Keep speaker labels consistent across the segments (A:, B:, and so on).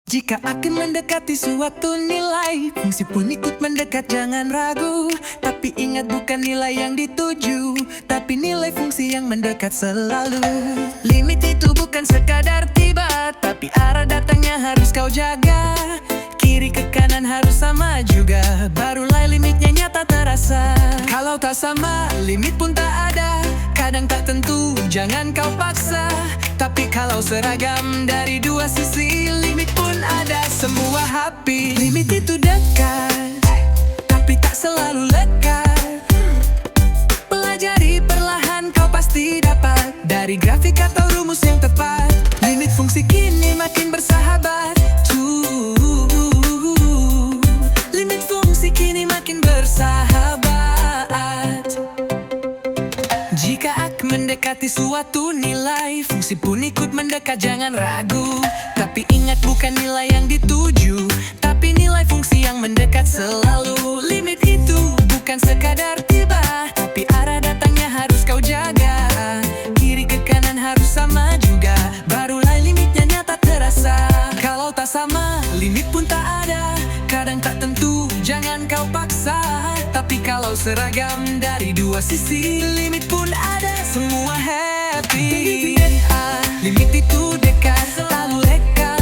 A: Jika akan mendekati suatu nilai, fungsi pun ikut mendekat, jangan ragu. Tapi ingat, bukan nilai yang dituju, tapi nilai fungsi yang mendekat selalu. Limit itu bukan sekadar tiba, tapi arah datangnya harus kau jaga. Kiri ke kanan harus sama juga, barulah limitnya nyata terasa. Kalau tak sama, limit pun tak ada. Kadang tak tentu, jangan kau paksa. Tapi kalau seragam dari dua sisi, limit pun ada, semua happy. Limit itu dekat, tapi tak selalu lekat. Pelajari perlahan, kau pasti dapat dari grafik atau rumus yang tepat. Limit fungsi kini makin bersahabat. Limit fungsi kini makin bersahabat. Jika akan mendekati suatu nilai, fungsi pun ikut mendekat, jangan ragu. Tapi ingat, bukan nilai yang dituju, tapi nilai fungsi yang mendekat selalu. Limit itu bukan sekadar tiba, tapi arah datangnya harus kau jaga. Kiri ke kanan harus sama juga, barulah limitnya nyata terasa. Kalau tak sama, limit pun tak ada. Kadang tak tentu, jangan kau paksa. Tapi kalau seragam dari dua sisi, limit pun ada, semua happy. Limit itu dekat, selalu lekat.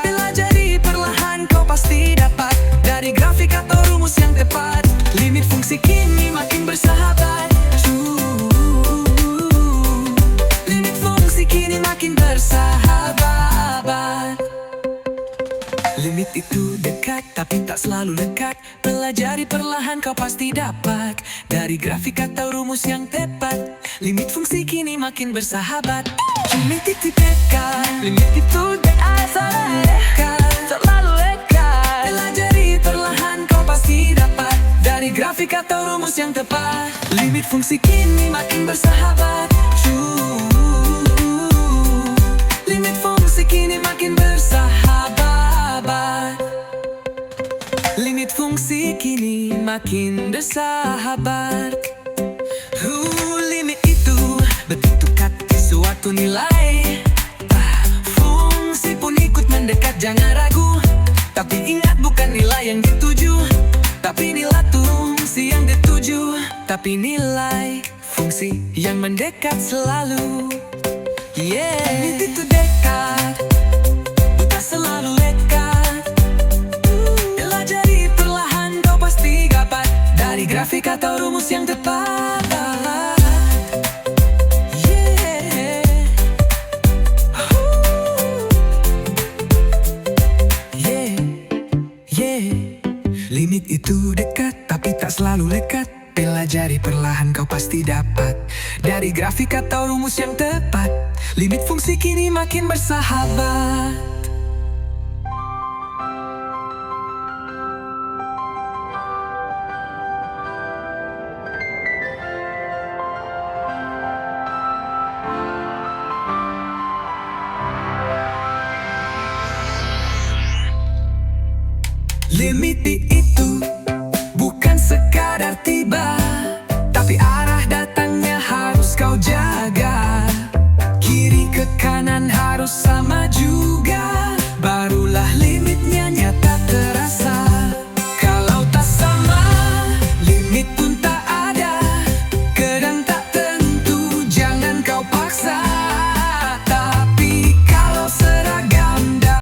A: Pelajari perlahan, kau pasti dapat dari grafik atau rumus yang tepat. Limit fungsi kini makin bersahabat. Limit fungsi kini makin bersahabat. Limit itu dekat, tapi tak selalu lekat. Pelajari perlahan, kau pasti dapat dari grafik atau rumus yang tepat. Limit fungsi kini makin bersahabat. Limit itu dekat, limit itu dekat, selalu lekat. Pelajari perlahan, kau pasti dapat dari grafik atau rumus yang tepat. Limit fungsi kini makin bersahabat. Limit fungsi kini makin bersahabat. Limit fungsi kini makin bersahabat. Limit itu bertukat di suatu nilai. Fungsi pun ikut mendekat, jangan ragu. Tapi ingat, bukan nilai yang dituju, tapi nilai fungsi yang dituju, tapi nilai fungsi yang mendekat selalu. Limit itu dekat, bukan selalu lekat. Pelajari perlahan, kau pasti dapat dari grafik atau rumus yang tepat. Limit itu dekat, tapi tak selalu lekat. Pelajari perlahan, kau pasti dapat dari grafik atau rumus yang tepat. Limit fungsi kini makin bersahabat. Limit itu bukan sekadar tiba, tapi arah datangnya harus kau jaga. Kiri ke kanan harus sama juga,